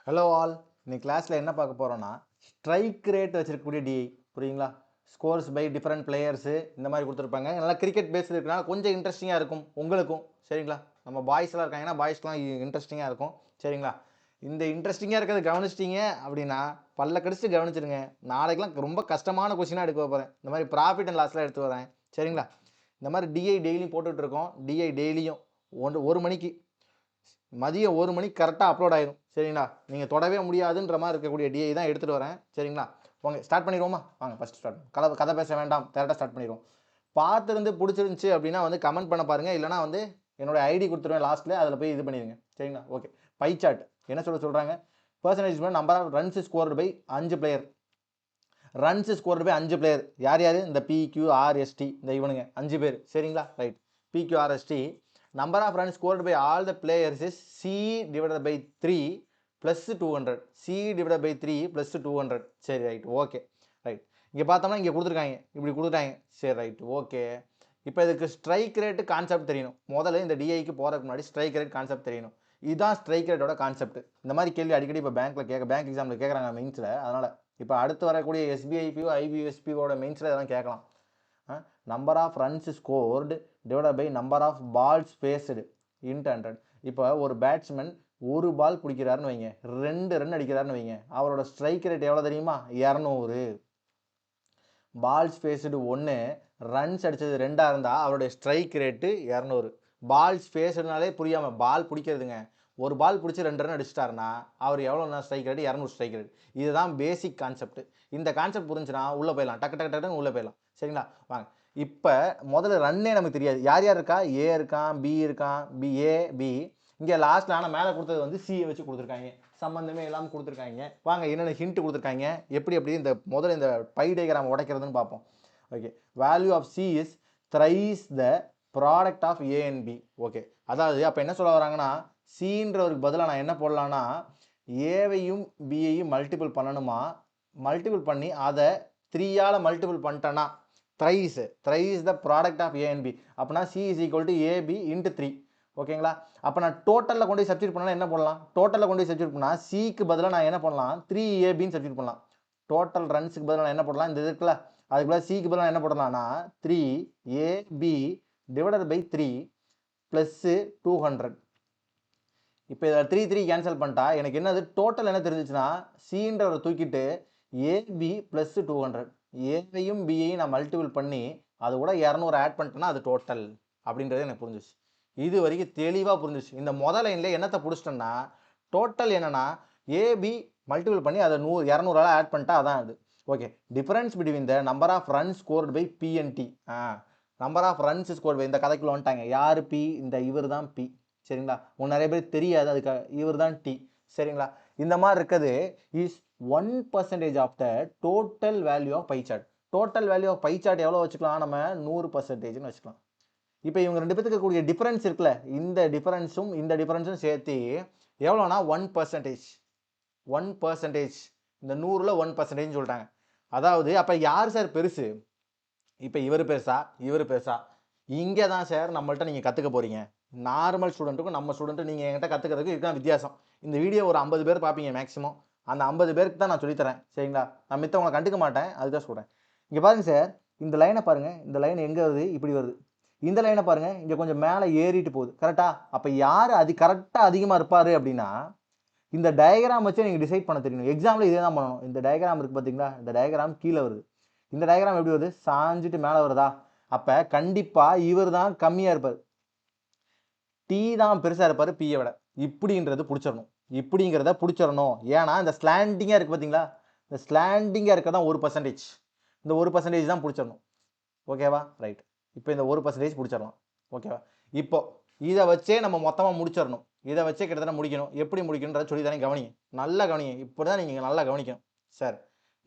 Hello all, இன்னைக்கு கிளாஸில் என்ன பார்க்க போகிறோன்னா ஸ்ட்ரைக் ரேட் வச்சிருக்கக்கூடிய டிஐ புரியுங்களா. ஸ்கோர்ஸ் பை டிஃப்ரெண்ட் பிளேயர்ஸு இந்த மாதிரி கொடுத்துருப்பாங்க. நல்லா கிரிக்கெட் பேஸ்டு இருக்குன்னா கொஞ்சம் இன்ட்ரெஸ்டிங்காக இருக்கும் உங்களுக்கும். சரிங்களா, நம்ம பாய்ஸ்லாம் இருக்காங்கன்னா பாய்ஸ்லாம் இன்ட்ரெஸ்டிங்காக இருக்கும். சரிங்களா, இந்த இன்ட்ரெஸ்டிங்காக இருக்கிறது கவனிச்சிட்டிங்க அப்படின்னா பல்ல கடிச்சிட்டு கவனிச்சிருங்க. நாளைக்கெலாம் ரொம்ப கஷ்டமான கொஸ்டினாக எடுக்க போகிறேன். இந்த மாதிரி ப்ராஃபிட் அண்ட் லாஸ்லாம் எடுத்து வரேன். சரிங்களா, இந்த மாதிரி டிஐ டெய்லியும் போட்டுட்ருக்கோம். டிஐ டெய்லியும் ஒரு மணிக்கு மதியம் 1 மணிக்கு கரெக்டாக அப்லோட் ஆயிடும். சரிங்களா, நீங்கள் தொடவே முடியாதுன்ற மாதிரி இருக்கக்கூடிய டிஐ தான் எடுத்துகிட்டு வரேன். சரிங்களா, வாங்க ஸ்டார்ட் பண்ணிடுவோமா. வாங்க ஃபஸ்ட் ஸ்டார்ட் கதை பேச வேண்டாம், டேரெக்டாக ஸ்டார்ட் பண்ணிடுவோம். பார்த்துருந்து பிடிச்சிருந்துச்சி அப்படின்னா கமெண்ட் பண்ண பாருங்கள். இல்லைனா என்னோட ஐடி கொடுத்துருவேன் லாஸ்ட்டில், அதில் போய் இது பண்ணிடுங்க. சரிங்களா, ஓகே. பை சார்ட் என்ன சொல்கிறாங்க, percentage number of runs scored by 5 player. Runs scored by 5 player யார் யார்? இந்த பிக்யூஆர்எஸ்டி, இந்த இவனுங்க 5 பேர். சரிங்களா, right. P Q R S T number of runs scored by all the players is C divided by 3 plus 200. C divided by 3 plus 200. சரி, right, okay, right. இங்கே பார்த்தோம்னா இங்கே கொடுத்துருக்காங்க, இப்படி கொடுத்துட்டாங்க. சரி, ரைட், ஓகே. இப்போ இதுக்கு ஸ்ட்ரைக் ரேட்டு கான்செப்ட் தெரியணும். முதல்ல இந்த டிஐக்கு போகிறதுக்கு முன்னாடி ஸ்ட்ரைக் ரேட் கான்செப்ட் தெரியணும். இதுதான் ஸ்ட்ரைக் ரேட்டோட கான்செப்ட். இந்த மாதிரி கேள்வி அடிக்கடி இப்போ பேங்க் எக்ஸாமில் கேட்குறாங்க மெயின்ஸில். அதனால் இப்போ அடுத்து வரக்கூடிய எஸ்பிஐபிஓ ஐபிஎஸ்பிஓட மெயின்ஸில் இதெல்லாம் கேட்கலாம். Number of runs scored divide by number of balls faced into 100. இப்போ ஒரு பேட்ஸ்மேன் ஒரு பால் பிடிக்கிறாருன்னு வைங்க, 2 ரன் அடிக்கிறாருன்னு வைங்க, அவரோட ஸ்ட்ரைக் ரேட் எவ்வளோ தெரியுமா? 200. பால்ஸ் ஃபேஸ்டு 1, ரன்ஸ் அடித்தது 2 இருந்தால் அவருடைய ஸ்ட்ரைக் ரேட்டு 200. பால்ஸ் ஃபேஸ்டுனாலே புரியாமல் பால் பிடிக்கிறதுங்க. ஒரு பால் பிடிச்சி 2 ரன் அடிச்சிட்டாருன்னா அவர் எவ்வளோ ஸ்ட்ரைக் ரேட்? 200 strike rate. இதுதான் பேசிக் கான்செப்ட். இந்த கான்செப்ட் புரிஞ்சுன்னா உள்ளே போயிடலாம், டக்கு உள்ளே போயிடலாம். சரிங்களா, வாங்க. இப்போ முதல்ல ரன்னே நமக்கு தெரியாது. யார் யார் இருக்கா? ஏ இருக்கான், பி இருக்கான், பி. இங்கே லாஸ்ட்டில் ஆனால் மேலே கொடுத்தது சியை வச்சு கொடுத்துருக்காங்க. சம்மந்தமே இல்லாமல் கொடுத்துருக்காங்க. வாங்க என்னென்ன ஹிண்ட் கொடுத்துருக்காங்க, எப்படி இந்த முதல்ல இந்த பை டயக்ராம் உடைக்கிறதுன்னு பார்ப்போம். Okay, value of C is thrice the product of A and B. Okay, அதாவது அப்போ என்ன சொல்ல வராங்கன்னா, சின்றவருக்கு பதிலாக நான் என்ன போடலான்னா, ஏவையும் பியையும் மல்டிபிள் பண்ணணுமா, மல்டிபிள் பண்ணி அதை 3ஆல் மல்டிபிள் பண்ணிட்டேன்னா thrice the product of A and B. அப்பனா C is equal to AB into 3. ஓகேங்களா, அப்போ நான் டோட்டலில் கொண்டு சப்ஸ்டியூட் பண்ணால் என்ன பண்ணலாம்? டோட்டலில் கொண்டு சப்ஸ்டியூட் பண்ணால் சிக்கு பதிலாக நான் என்ன பண்ணலாம்? 3AB சப்ஸ்டியூட் பண்ணலாம். டோட்டல் ரன்ஸுக்கு பதிலாக நான் என்ன போடலாம்? இந்த இருக்குல்ல, அதுக்கு பதிலாக சிக்கு பதிலாக என்ன போடலாம்னா 3AB டிவைடட் பை 3 ப்ளஸ் 200. இப்போ இதில் 3 கேன்சல் பண்ணிட்டா எனக்கு என்னது டோட்டல் என்ன தெரிஞ்சிச்சுன்னா, சின்றவரை தூக்கிட்டு ஏபி ப்ளஸ் 200, ஏவையும் பியையும் நான் மல்டிபிள் பண்ணி அது கூட 200 ஆட் பண்ணிட்டேன்னா அது டோட்டல் அப்படின்றது எனக்கு புரிஞ்சிச்சு. இது வரைக்கும் தெளிவாக புரிஞ்சிச்சு. இந்த முதல் லைனில் என்னத்தை பிடிச்சிட்டேன்னா, டோட்டல் என்னன்னா ஏபி மல்டிபிள் பண்ணி அதை 200 ஆட் பண்ணிட்டா அதான் அது. Okay, difference between the number of run scored by B and D. Number of runs scored by, இந்த கதைக்குள்ள வந்துட்டாங்க. யார் பி? இந்த இவர் தான் பி. சரிங்களா, நிறைய பேர் தெரியாது, அதுக்கு இவர் தான் டி. சரிங்களா, இந்த மாதிரி இருக்கிறது is 1% of the total value of pie chart. Total value of pie chart எவ்வளோ வச்சுக்கலாம்? நம்ம 100%ன்னு வச்சுக்கலாம். இப்போ இவங்க 2 பேருக்கு இருக்கக்கூடிய டிஃபரன்ஸ் இருக்குல்ல, இந்த டிஃபரன்ஸும் சேர்த்து எவ்வளோனா 1%. 1%, இந்த 100ல் 1% சொல்லிட்டாங்க. அதாவது அப்போ யார் சார் பெருசு? இப்போ இவர் பெருசா? இங்கே தான் சார் நம்மள்ட்ட நீங்கள் கற்றுக்க போகிறீங்க. நார்மல் ஸ்டூடெண்ட்டுக்கும் நம்ம ஸ்டூடெண்ட்டு நீங்கள் என்கிட்ட கற்றுக்கிறதுக்கு இதுதான் வித்தியாசம். இந்த வீடியோ ஒரு 50 பேர் பார்ப்பீங்க மேக்ஸிமம். அந்த 50 பேருக்கு தான் நான் சொல்லித்தரேன். சரிங்களா, நான் மித்தவங்களை கண்டுக்க மாட்டேன், அதுதான் சொல்கிறேன். இங்கே பாருங்கள் சார், இந்த லைனை பாருங்கள். இந்த லைன் எங்கே வருது? இப்படி வருது. இந்த லைனை பாருங்கள், இங்கே கொஞ்சம் மேலே ஏறிட்டு போகுது. கரெக்டாக? அப்போ யார் கரெக்டாக அதிகமாக இருப்பார் அப்படின்னா, இந்த டயக்ராம் வச்சு நீங்கள் டிசைட் பண்ண தெரியணும். எக்ஸாம்பிள் இதே தான் பண்ணணும். இந்த டயக்ராம் இருக்குது பார்த்தீங்களா, இந்த டயக்ராம் கீழே வருது. இந்த டயக்ராம் எப்படி வருது? சாஞ்சிட்டு மேலே வருதா? அப்போ கண்டிப்பாக இவர் தான் கம்மியாக இருப்பார், டி தான் பெருசாக இருப்பார் பியை விட. இப்படிங்கிறத பிடிச்சிடணும். ஏன்னா இந்த ஸ்லாண்டிங்காக இருக்குது பார்த்தீங்களா, இந்த ஸ்லாண்டிங்காக இருக்க தான் 1%. இந்த 1% தான் பிடிச்சிடணும். ஓகேவா, ரைட். இப்போ இந்த 1% பிடிச்சிடலாம். ஓகேவா, இப்போ இதை வச்சே நம்ம மொத்தமாக முடிச்சிடணும். இதை வச்சே கிட்டத்தட்ட முடிக்கணும். எப்படி முடிக்கணுன்றதை சொல்லி தானே கவனிங்க, நல்லா கவனிங்க. இப்படி தான் நீங்கள் நல்லா கவனிக்கணும் சார்.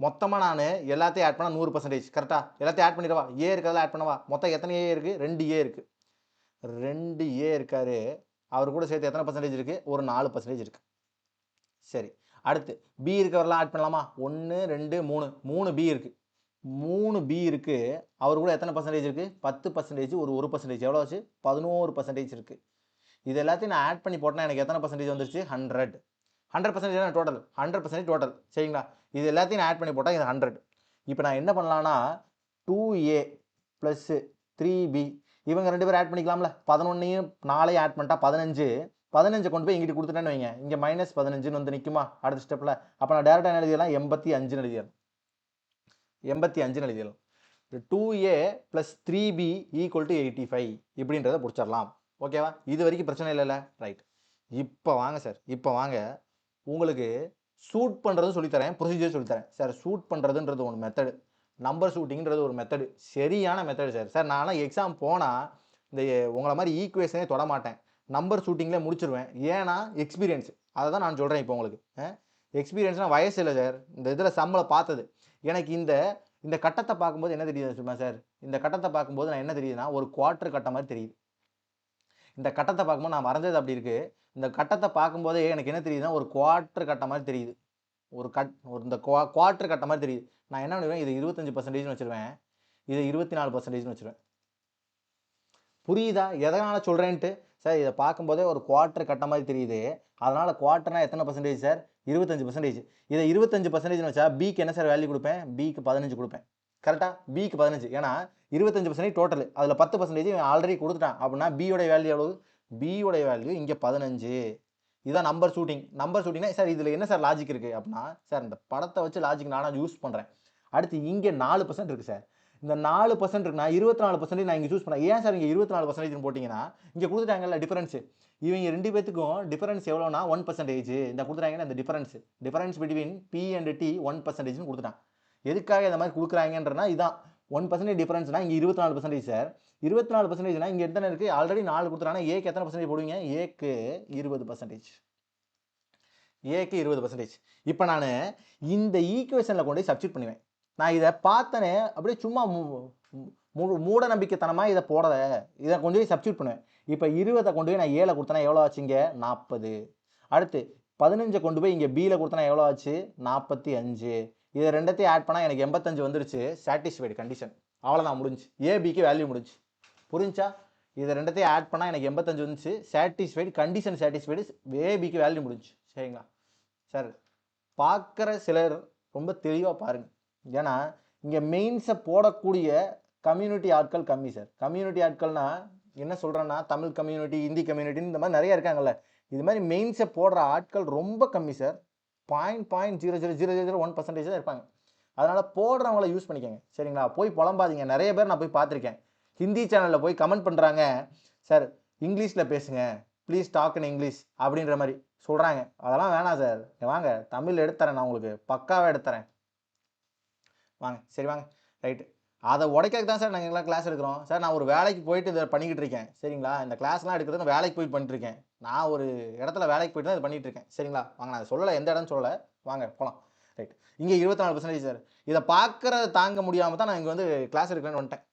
மொத்தமாக நான் எல்லாத்தையும் ஆட் பண்ணால் 100%. கரெக்டாக எல்லாத்தையும் ஆட் பண்ணிடவா? ஏ இருக்கிறதெல்லாம் ஆட் பண்ணவா? மொத்தம் எத்தனை ஏ இருக்குது? 2 ஏ இருக்குது. 2 ஏ இருக்காரு. அவர் கூட சேர்த்து எத்தனை பர்சன்டேஜ் இருக்குது? ஒரு 4% இருக்குது. சரி, அடுத்து பி இருக்கவரெல்லாம் ஆட் பண்ணலாமா? 1 2 3, 3 பி இருக்குது. 3 பி இருக்குது. அவர் கூட எத்தனை பர்சன்டேஜ் இருக்குது? 10%. ஒரு 1% எவ்வளோ ஆச்சு? 11% இருக்குது. இது எல்லாத்தையும் நான் ஆட் பண்ணி போட்டேன்னா எனக்கு எத்தனை பர்சன்டேஜ் வந்துருச்சு? 100. 100% டோட்டல் 100% டோட்டல் சரிங்களா. இது எல்லாத்தையும் நான் ஆட் பண்ணி போட்டால் இது 100. இப்போ நான் என்ன பண்ணலான்னா 2a ப்ளஸ் 3b இவங்க 2 பேரும் ஆட் பண்ணிக்கலாம்ல. 11ஐயும் 4ஐயும் ஆட் பண்ணிட்டா 15. 15 கொண்டு போய் இங்கிட்டு கொடுத்துட்டேன்னு வைங்க, இங்கே -15ன்னு வந்து நிற்குமா அடுத்த ஸ்டெப்பில். அப்போ நான் டேரெக்டாக என்ன எழுதிடலாம், 85ன்னு எழுதிடலாம். 85ன்னு எழுதிடலாம். 2a plus 3b equal to 85 இப்படின்றத பிடிச்சிடலாம். ஓகேவா, இது வரைக்கும் பிரச்சனை இல்லைல்ல. ரைட், இப்போ வாங்க சார், இப்போ வாங்க உங்களுக்கு ஷூட் பண்ணுறது சொல்லித்தரேன், ப்ரொசீஜர் சொல்லித்தரேன் சார். ஷூட் பண்ணுறதுன்றது ஒரு மெத்தடு, நம்பர் ஷூட்டிங்கிறது ஒரு மெத்தடு, சரியான மெத்தடு சார். சார் நானும் எக்ஸாம் போனால் இந்த உங்களை மாதிரி ஈக்குவேஷனே தொட மாட்டேன், நம்பர் ஷூட்டிங்கில் முடிச்சிருவேன். ஏன்னா எக்ஸ்பீரியன்ஸ், அதை தான் நான் சொல்கிறேன் இப்போ உங்களுக்கு. எக்ஸ்பீரியன்ஸ்னால் வயசு இல்லை சார், இந்த இதில் சம்பளை பார்த்தது. எனக்கு இந்த கட்டத்தை பார்க்கும்போது என்ன தெரியுது சும்மா சார், இந்த கட்டத்தை பார்க்கும்போது நான் என்ன தெரியுதுன்னா ஒரு குவார்டர் கட்ட மாதிரி தெரியுது. இந்த கட்டத்தை பார்க்கும்போது நான் வரைஞ்சது அப்படி இருக்குது. இந்த கட்டத்தை பார்க்கும்போதே எனக்கு என்ன தெரியுதுன்னா ஒரு குவார்டர் கட்ட மாதிரி தெரியுது. இந்த குவார்டர் கட்ட மாதிரி தெரியுது. நான் என்ன பண்ணுவேன், இது 25% வச்சுருவேன், இதை 24% வச்சுருவேன். புரியுதா எதனால் சொல்கிறேன்ட்டு சார்? இதை பார்க்கும்போதே ஒரு குவார்டர் கட்ட மாதிரி தெரியுது, அதனால் குவார்டர்னா எத்தனை பர்சன்டேஜ் சார், 25%. இதை 25% வச்சா பிக்கு என்ன சார் வேல்யூ கொடுப்பேன், பிக்கு 15 கொடுப்பேன். கரெக்டாக, பிக்கு 15. ஏன்னா 25% டோட்டல், அதில் 10% ஆல்ரெடி கொடுத்துட்டான். அப்படின்னா பியோடைய வேல்யூ எவ்வளவு, பியோடைய வேல்யூ இங்கே 15. இதுதான் நம்பர் ஷூட்டிங். நம்பர் ஷூட்டிங்னா சார் இதில் என்ன சார் லாஜிக் இருக்குது அப்படின்னா, சார் இந்த படத்தை வச்சு லாஜிக் நானும் யூஸ் பண்ணுறேன். அடுத்து இங்கே 4% இருக்குது சார், இந்த 4% இருக்குன்னா 24% நான் இங்கே சூஸ் பண்ணேன். ஏன் சார் இங்கே 24% போட்டிங்கன்னா இங்கே கொடுத்துட்டாங்கல்ல டிஃபரன்ஸு, இவங்க 2 பேத்துக்கும் டிஃபரன்ஸ் எவ்வளோனா 1%. இந்த கொடுத்துட்டாங்கன்னா இந்த difference between P and T 1%ன்னு கொடுத்துட்டான். எதுக்காக இந்த மாதிரி கொடுக்குறாங்கன்றனா இதான் 1% டிஃபரன்ஸ்னா இங்கே 24% சார். 24%னா இங்கே எத்தனை இருக்குது, ஆல்ரெடி 4 கொடுத்துட்டாங்கன்னா ஏக்கு எத்தனை பர்சன்டேஜ் போடுவீங்க, ஏக்கு 20%. ஏக்கு 20%. இப்போ நான் இந்த ஈக்குவேஷனில் கொண்டு போய் சப்ஸ்டிட் பண்ணுவேன். நான் இதை பார்த்தனே அப்படியே சும்மா மூட நம்பிக்கைத்தனமாக இதை போட, இதை கொண்டு போய் சப்ஸ்டிட் பண்ணுவேன். இப்போ 20 கொண்டு போய் நான் ஏல கொடுத்தேன்னா எவ்வளோ ஆச்சு, இங்கே 40. அடுத்து 15 கொண்டு போய் இங்கே பியில் கொடுத்தனா எவ்வளோ ஆச்சு, 45. இதை ரெண்டத்தையும் ஆட் பண்ணால் எனக்கு 85 வந்துருச்சு. சாட்டிஸ்ஃபைடு கண்டிஷன், அவ்வளோதான் முடிஞ்சு. ஏபிக்கு வேல்யூ முடிஞ்சு. புரிஞ்சா, இதை ரெண்டத்தையும் ஆட் பண்ணால் எனக்கு 85 வந்துச்சு. சாட்டிஸ்ஃபைடு கண்டிஷன், சாட்டிஸ்ஃபைடு, ஏபிக்கு வேல்யூ முடிஞ்சு. சரிங்களா சார்? பார்க்குற சிலர் ரொம்ப தெளிவாக பாருங்கள். ஏன்னா இங்கே மெயின்ஸை போடக்கூடிய கம்யூனிட்டி ஆட்கள் கம்மி சார். கம்யூனிட்டி ஆட்கள்னா என்ன சொல்கிறேன்னா, தமிழ் கம்யூனிட்டி, ஹிந்தி கம்யூனிட்டின்னு இந்த மாதிரி நிறைய இருக்காங்கல்ல, இது மாதிரி மெயின்ஸை போடுற ஆட்கள் ரொம்ப கம்மி சார். 0.00001% தான் இருப்பாங்க. அதனால் போடுறவங்கள யூஸ் பண்ணிக்கோங்க சரிங்களா. போய் புலம்பாதீங்க. நிறைய பேர் நான் போய் பார்த்துருக்கேன், ஹிந்தி சேனலில் போய் கமெண்ட் பண்ணுறாங்க, சார் இங்கிலீஷில் பேசுங்க ப்ளீஸ் டாக் இன் இங்கிலீஷ் அப்படின்ற மாதிரி சொல்கிறாங்க. அதெல்லாம் வேணாம் சார், வாங்க தமிழ் எடுத்துறேன், நான் உங்களுக்கு பக்காவாக எடுத்துறேன் வாங்க. சரி வாங்க, ரைட்டு. அதை உடைக்கிறதுக்கு தான் சார் நாங்கள் எல்லாம் கிளாஸ் எடுக்கிறோம் சார். நான் ஒரு வேலைக்கு போயிட்டு இதை பண்ணிக்கிட்டு இருக்கேன் சரிங்களா. இந்த கிளாஸ்லாம் எடுக்கிறது வேலைக்கு போய் பண்ணிட்டுருக்கேன். நான் ஒரு இடத்துல வேலைக்கு போயிட்டு தான் இது பண்ணிகிட்டு இருக்கேன் சரிங்களா. வாங்க, நான் சொல்லலை எந்த இடம்னு சொல்லலை, வாங்க போகலாம். ரைட், இங்கே 24% சார். இதை பார்க்குறத தாங்க முடியாமல் தான் நான் இங்கே வந்து கிளாஸ் எடுக்கிறேன்னு வந்துட்டேன்.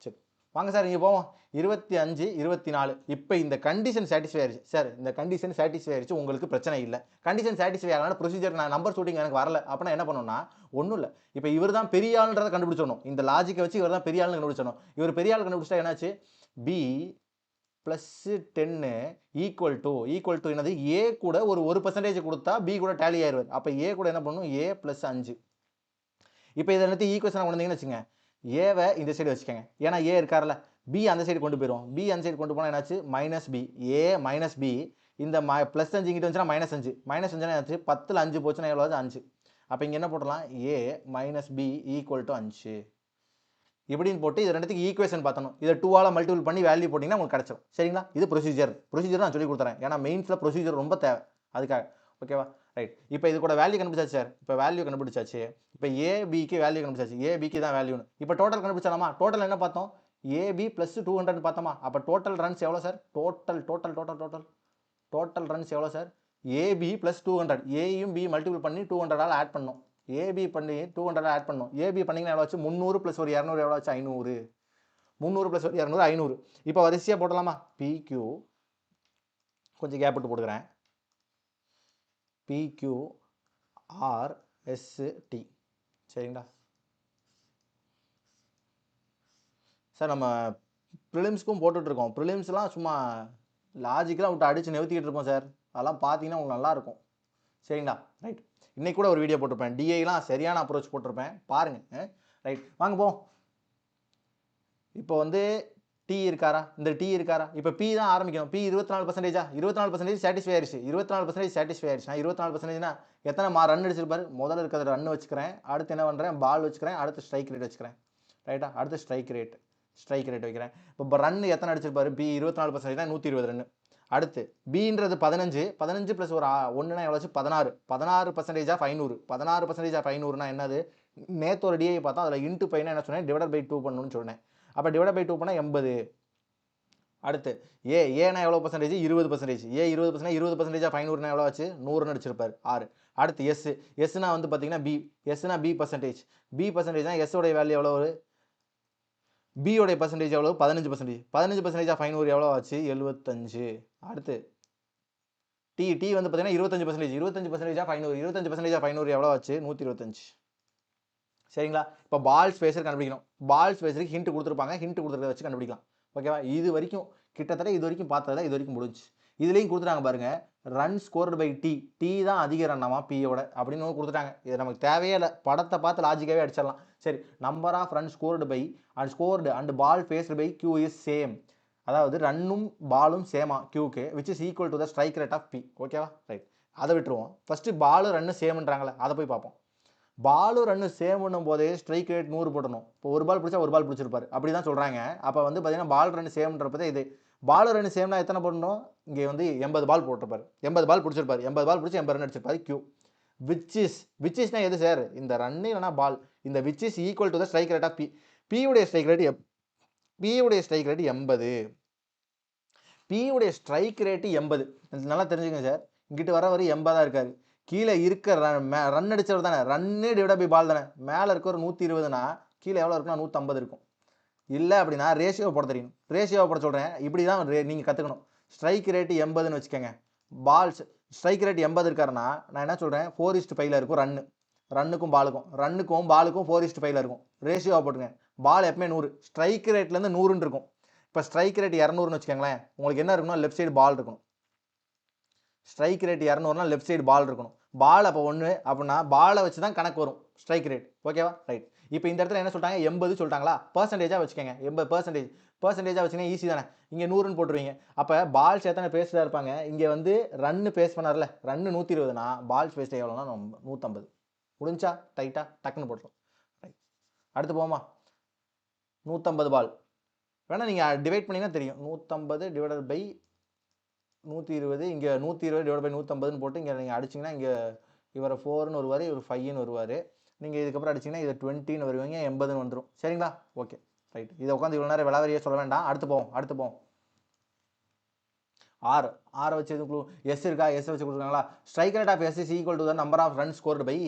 சரி வாங்க சார், இங்கே போவோம். 25, 24. இப்போ இந்த கண்டிஷன் சாட்டிஸ்ஃபை ஆயிடுச்சு சார். இந்த கண்டிஷன் சாட்டிஸ்ஃபை ஆயிடுச்சு, உங்களுக்கு பிரச்சனை இல்லை. கண்டிஷன் சாட்டிஸ்ஃபை ஆகலாம், ப்ரொசீஜர் நான் நம்பர் ஷூட்டிங் எனக்கு வரல அப்படின்னா என்ன பண்ணணும்னா, ஒன்றும் இல்லை. இப்போ இவர் தான் பெரிய ஆளுன்றதை கண்டுபிடிச்சிடணும். இந்த லாஜிக்கை வச்சு இவர் தான் பெரிய ஆளுன்னு கண்டுபிடிச்சிடணும். இவர் பெரிய ஆள் கண்டுபிடிச்சா என்னாச்சு, பி ப்ளஸ் 10 ஈக்குவல் டு என்னது, ஏ கூட ஒரு 1% கொடுத்தா பி கூட டேலி ஆயிடுவார். அப்போ ஏ கூட என்ன பண்ணணும், ஏ ப்ளஸ் 5. இப்போ இதை எல்லாத்தையும் ஈக்குவேஷன் கொண்டு வந்தீங்கன்னு வச்சுங்க, ஏவை இந்த சைடு வச்சுக்கோங்க, ஏன்னா ஏ இருக்கார்ல. பி அந்த சைடு கொண்டு போயிடும். பி அந்த சைடு கொண்டு போனால் என்னாச்சு, மைனஸ் பி. ஏ மைனஸ் பி, இந்த ப்ளஸ் 5 இங்கிட்ட வந்துச்சுன்னா -5. -5 என்னாச்சு, 10ல் 5 போச்சுன்னா எவ்வளோ, 5. அப்போ இங்கே என்ன போட்டலாம், ஏ மைனஸ் பி ஈக்குவல் டு 5 இப்படின்னு போட்டு இது ரெண்டுத்துக்கு ஈக்குவேஷன் பார்த்தணும். இதை 2ஆல் மல்டிபிள் பண்ணி வேல்யூ போட்டிங்கன்னா உங்களுக்கு கிடச்சிடும் சரிங்களா. இது ப்ரொசீஜர் நான் சொல்லி கொடுத்துறேன், ஏன்னா மெயின்ஸில் ப்ரொசீஜர் ரொம்ப தேவை அதுக்காக. ஓகேவா, ரைட். இப்போ இது கூட வேல்யூ கண்டுபிடிச்சாச்சு சார். இப்போ வேல்யூ கண்டுபிடிச்சாச்சு. இப்போ ஏபிக்கு வேல்யூ கண்டுபிடிச்சாச்சு, ஏபிக்கு தான் வேல்யூன்னு. இப்போ டோட்டல் கண்டுபிடிச்சாலாமா, டோட்டல் என்ன பார்த்தோம், ஏபி ப்ளஸ் 200 பார்த்தோமா. அப்போ டோட்டல் ரன்ஸ் எவ்வளோ சார், டோட்டல் ரன்ஸ் எவ்வளோ சார், ஏபி ப்ளஸ் 200. ஏயும் பி மல்டிபிள் பண்ணி 200ஆல் ஆட் பண்ணணும். ஏபி பண்ணி 200 ஆட் பண்ணணும். ஏபி பண்ணிங்கன்னா எவ்வளோ ஆச்சு, 300 ப்ளஸ் ஒரு 200 எவ்வளோ ஆச்சு, 500. 300 ப்ளஸ் ஒரு 200 500. இப்போ வரிசையாக போடலாமா, பிக்யூ கொஞ்சம் கேப் விட்டு போட்டுக்கிறேன், PQRST சரிங்களா சார். நம்ம ப்ரிலிம்ஸ்க்கும் போட்டுட்ருக்கோம். ப்ரிலிம்ஸ்லாம் சும்மா லாஜிக்கெலாம் விட்டு அடித்து நிறுத்திக்கிட்டு இருப்போம் சார். அதெல்லாம் பார்த்தீங்கன்னா உங்களுக்கு நல்லாயிருக்கும் சரிங்களா? ரைட். இன்னைக்கு கூட ஒரு வீடியோ போட்டிருப்பேன், டிஐலாம் சரியான அப்ரோச் போட்டிருப்பேன், பாருங்க. ரைட், வாங்க போவோம். இப்போ வந்து டி இருக்காரா, இந்த டி இருக்காரா, இப்போ பி தான் ஆரம்பிக்கணும். பி 24%, 24% சாட்டிஸ்ஃபை ஆயிடுச்சு. 24% சாட்டிஸ்ஃபை ஆயிடுச்சுன்னா 24%னா எத்தனை ரன் அடிச்சிருப்பாரு? முதல்ல இருக்கிற ரன் வச்சுக்கிறேன், அடுத்து என்ன பண்ணுறேன், பால் வச்சுக்கிறேன், அடுத்து ஸ்ட்ரைக் ரேட் வச்சுக்கிறேன். ரைட்டா? அடுத்து ஸ்ட்ரைக் ரேட் வைக்கிறேன். இப்போ ரன் எத்தனை அடிச்சிருப்பாரு? பி 24% தான் 120 ரன். அடுத்து பின்றது 15 ப்ளஸ் ஒரு ஒன்றுனா எவ்வளோ? 16% ஆஃப் 500. 16% ஆஃப் 500னா என்னது? நேற்று ஒரு டிஐ பார்த்தா அதில் இன்ட்டு பையனா என்ன சொன்னேன், டிவைட் பை 2 பண்ணணும்னு சொன்னேன். அப்போ டிவைட் பை 2 பண்ணால் 80. அடுத்து ஏனா எவ்வளோ பர்சன்டேஜ்? 20%. 20%, 20% ஆஃப் 500னா எவ்வளோ ஆச்சு? 100 அடிச்சிருப்பாரு, 6. அடுத்து எஸ்னா வந்து பார்த்தீங்கன்னா பி பர்சன்டேஜ். பி பர்சன்டேஜ்னா எஸ்ஸோடைய வேல்யூ எவ்வளோ? பியோடைய பர்சன்டேஜ் எவ்வளோ? 15%. 15% ஆஃப் 500 எவ்வளோ ஆச்சு? 75. அடுத்து டி வந்து பார்த்தீங்கன்னா 25%. 25% ஆஃப் 500. 25% ஆஃப் 500 எவ்வளோ ஆச்சு? 125. சரிங்களா? இப்போ பால் ஸ்பேஸர் கண்டுபிடிக்கணும். பால் ஸ்பேஸருக்கு ஹிண்ட் கொடுத்துருப்பாங்க, ஹிண்ட் கொடுத்துருக்க வச்சு கண்டுபிடிக்கலாம். ஓகேவா? இது வரைக்கும் கிட்டத்தட்ட இது வரைக்கும் பார்த்ததில்ல, இது வரைக்கும் முடிஞ்சு. இதுலேயும் கொடுத்துட்டாங்க பாருங்க, ரன் ஸ்கோர்டு பை டி தான் அதிக ரன்னாமா பியோட அப்படின்னு கொடுத்துட்டாங்க. இது நமக்கு தேவையே இல்லை, படத்தை பார்த்து லாஜிக்காகவே அடிச்சிடலாம். சரி, number of run scored by and ball faced by Q is same. அதாவது ரன்னும் பாலும் சேமா கியூக்கு, which is equal to the strike rate of P. ஓகேவா? ரைட், அதை விட்டுருவோம். ஃபர்ஸ்ட் பால் ரன்னு சேம்ன்றாங்களே, அதை போய் பார்ப்போம். பாலு ரன்னு சேம் பண்ணும் போதே ஸ்ட்ரைக் ரேட் 100 போட்டணும். இப்போ ஒரு பால் பிடிச்சா ஒரு பால் பிடிச்சிருப்பாரு, அப்படி தான் சொல்கிறாங்க. அப்போ வந்து பார்த்தீங்கன்னா பால் ரன் சேம்ன்றப்பதே இது. பால் ரன் சேம்னா எத்தனை போடணும்? இங்கே வந்து 80 பால் போட்டிருப்பாரு, 80 பால் பிடிச்சிருப்பாரு, 80 பால் பிடிச்சி 80 ரன் அடிச்சிருப்பாரு கியூ. விச் இஸ்னா எது சார்? இந்த ரன்னு இல்லைனா பால். இந்த which is equal to the strike rate of P. பியுடைய ஸ்ட்ரைக் ரேட் 80. பியுடைய ஸ்ட்ரைக் ரேட்டு 80. நல்லா தெரிஞ்சுக்கங்க சார், இங்கிட்டு வர 80 இருக்காரு. கீழே இருக்க ரன் அடிச்சவர் தானே, ரன்னு டிவைட் பை பால் தானே. மேலே இருக்க ஒரு 120னா கீழே எவ்வளோ இருக்குன்னா 150 இருக்கும். இல்லை அப்படின்னா ரேஷியோ போட தெரியும். ரேஷியோவை போட சொல்கிறேன், இப்படி தான் நீங்கள் கற்றுக்கணும். ஸ்ட்ரைக் ரேட்டு 80ன்னு வச்சுக்கோங்க. பால்ஸ் ஸ்ட்ரைக் ரேட் 80 இருக்காருன்னா நான் என்ன சொல்கிறேன், 4:5 இருக்கும் ரன்னுக்கும் பாலுக்கும் 4:5 இருக்கும். ரேஷியோவை போட்டுங்க. பால் எப்பவுமே 100, ஸ்ட்ரைக் ரேட்லேருந்து 100 இருக்கும். இப்போ ஸ்ட்ரைக் ரேட் 200ன்னு வச்சுக்கோங்களேன், உங்களுக்கு என்ன இருக்கணும்? லெஃப்ட் சைடு பால் இருக்கணும். ஸ்ட்ரைக் ரேட் 200னா லெஃப்ட் சைடு பால் இருக்கணும். பால் அப்போ 1 அப்படின்னா பாலை வச்சு தான் கணக்கு வரும் ஸ்ட்ரைக் ரேட். ஓகேவா? ரைட். இப்போ இந்த இடத்துல என்ன சொல்லிட்டாங்க? 80 சொல்லிட்டாங்களா? பர்சன்டேஜாக வச்சுக்கோங்க. 80% பர்சன்டேஜாக வச்சுக்கோங்க, ஈஸி தானே. இங்கே 100ன்னு போட்டுருவீங்க. அப்போ பால்ஸ் எத்தனை பேஸ்டாக இருப்பாங்க? இங்கே வந்து ரன்னு பேஸ் பண்ணார்ல, ரன்னு 120னா பால்ஸ் பேஸ்ட் எவ்வளோனா 150. முடிஞ்சா டைட்டாக டக்குன்னு போட்டுரும். ரைட், அடுத்து போமா. 150 பால் வேணால் நீங்கள் டிவைட் பண்ணிங்கன்னா தெரியும். 150 டிவைடட் பை 120. இங்கே 120 டிவைட் பை 150ன்னு போட்டு இங்கே நீங்கள் அடிச்சிங்கன்னா இங்கே இவர் 4ன்னு வருவார், இவர் 5ன்னு வருவார். நீங்கள் இதுக்கப்புறம் அடிச்சிங்கன்னா இது 20ன்னு வருவீங்க, 80ன்னு வந்துடும். சரிங்களா? Okay, right. இதை உட்காந்து இவ்வளோ நேரம் விளாவரியே சொல்ல வேண்டாம். அடுத்து போவோம். ஆரை வச்சு எதுவும் எஸ் இருக்கா? எஸ் வச்சு கொடுக்குறாங்களா? Strike rate of S is equal to the number of run scored by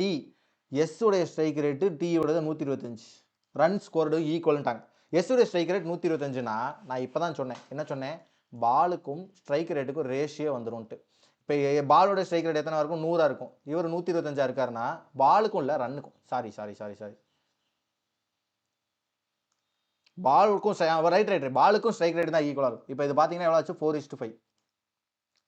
T. S உடைய ஸ்ட்ரைக் ரேட்டு டியோட 125. ரன் ஸ்கோர்டு ஈக்குவல்ட்டாங்க. எஸ் உடைய ஸ்ட்ரைக் ரேட் 125னா நான் இப்போ தான் சொன்னேன், என்ன சொன்னேன்? பாலுக்கும் ஸ்ட்ரைக் ரேட்டுக்கும் ரேஷியோ வந்துரும்ட்டு. இப்போ பாலோட ஸ்ட்ரைக் ரேட் எத்தனை இருக்கும்? 100 இருக்கும். இவர் 125 இருக்காருன்னா பாலுக்கும் இல்லை ரன்னுக்கும், சாரி பாலுக்கும் ரைட் பாலுக்கும் ஸ்ட்ரைக் ரேட் தான் ஈக்குவலாக இருக்கும். இப்போ இது பார்த்தீங்கன்னா எவ்வளோ ஆச்சு? 4:5.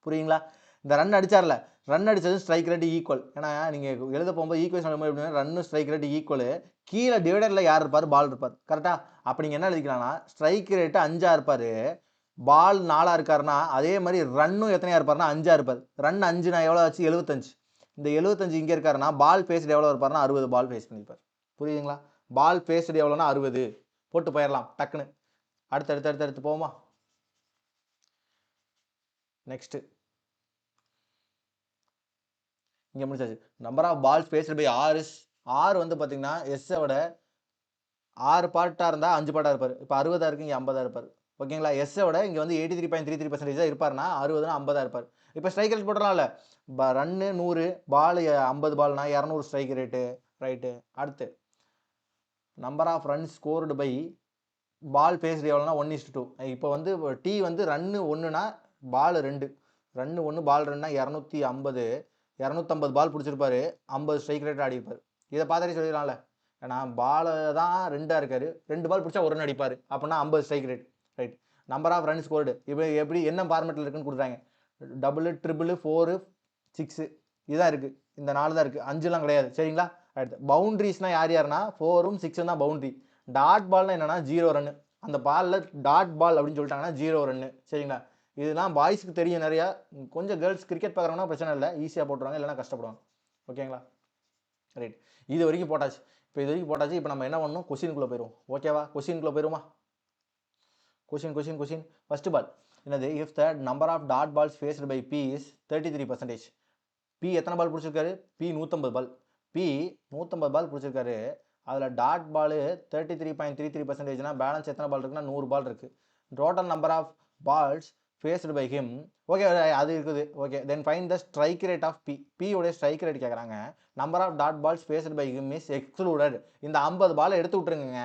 புரியுங்களா? இந்த ரன் அடிச்சார்ல, ரன் அடிச்சது ஸ்ட்ரைக் ரேட் ஈக்குவல். ஏன்னா நீங்கள் எழுத போகும்போது ஈக்குவேஷன் எப்படின்னா ரன்னு ஸ்ட்ரைக் ரேட் ஈக்குவல், கீழே டிவைடரில் யார் இருப்பார்? பால் இருப்பார். கரெக்டாக? அப்போ நீங்கள் என்ன எழுதிக்கலாம்னா ஸ்ட்ரைக் ரேட்டு 5 இருப்பார், பால் 4 இருக்காருன்னா அதே மாதிரி ரன்னும் எத்தனையா இருப்பாருன்னா 5 இருப்பார். ரன் 5னா எவ்வளோ ஆச்சு? 75. இந்த 75 இங்கே இருக்காருன்னா பால் பேஸ்டு எவ்வளோ இருப்பாருன்னா 60 பால் பேஸ் பண்ணியிருப்பார். புரியுதுங்களா? பால் பேஸ்டு எவ்வளோனா 60 போட்டு போயிடலாம் டக்குன்னு. அடுத்து போவோமா? நெக்ஸ்ட் இங்கே முடிச்சாச்சு. Number of balls faced by R வந்து பார்த்தீங்கன்னா எஸ்ஸை விட 6 பார்ட்டாக இருந்தால் 5 பார்ட்டாக இருப்பார். இப்போ 60 இருக்கு, இங்கே 50 இருப்பார். ஓகேங்களா? எஸ்ஸை விட இங்கே வந்து 83.33% தான் இருப்பார்னா 60னா 50 இருப்பார். இப்போ ஸ்ட்ரைக் ரேட் போட்டுடலாம்ல, ரன்னு 100, பால் 50 பால்னா 200 ஸ்ட்ரைக் ரேட்டு. ரைட்டு. அடுத்து number of run scored by ball faced எவ்வளோனா 1:2. இப்போ வந்து டி வந்து ரன்னு 1னா பால் 2, ரன்னு 1 பால் 2னா 250 பால் பிடிச்சிருப்பாரு, 50 ஸ்ட்ரைக் ரேட் ஆடிப்பார். இதை பார்த்தாலே சொல்லிடலாம்ல, ஏன்னா பால் தான் 2 இருக்காரு, 2 பால் பிடிச்சா 1 ரன் அடிப்பார், அப்படின்னா 50 strike rate. Right. Number of run scored இப்போ எப்படி என்ன ஃபார்மேட்டில் இருக்குன்னு கொடுக்குறாங்க? டபுள், ட்ரிபிள், 4, 6 இதுதான் இருக்குது, இந்த 4 தான் இருக்குது, 5லாம் கிடையாது. சரிங்களா? அடுத்து பவுண்ட்ரிஸ்னால் யாருன்னா 4ம் 6ம் தான் பவுண்ட்ரி. டாட் பால்னா என்னன்னா 0 ரன்னு. அந்த பாலில் டாட் பால் அப்படின்னு சொல்லிட்டாங்கன்னா 0 ரன்னு. சரிங்களா? இதெல்லாம் பாய்ஸ்க்கு தெரியும் நிறையா. கொஞ்சம் கேர்ள்ஸ் கிரிக்கெட் பார்க்குறவங்கன்னா பிரச்சனை இல்லை, ஈஸியாக போட்டுருவாங்க, இல்லைனா கஷ்டப்படுவாங்க. ஓகேங்களா? ரைட், இது வரைக்கும் போட்டாச்சு. இப்போ இது வரைக்கும் போட்டாச்சு. இப்போ நம்ம என்ன பண்ணணும், கொஸ்டினுக்குள்ளே போயிடுவோம். ஓகேவா? கொஸ்டினுக்குள்ளே போயிடுவோமா? கொஸ்டின் ஃபர்ஸ்ட் பால் என்னது, if the number of dot balls faced by B is 33%. B எத்தனை பால் பிடிச்சிருக்காரு? பி 150 பால். பி 150 பால் பிடிச்சிருக்காரு. அதில் டாட் பால் 33.33%. பேலன்ஸ் எத்தனை பால் இருக்குன்னா 100 பால் இருக்குது. Total number of balls faced by him. Okay, அது இருக்குது. Okay, then find the strike rate of P. பியோடைய strike rate கேட்குறாங்க. Number of dot balls faced by him is excluded. இந்த 50 பால் எடுத்து விட்டுருங்க.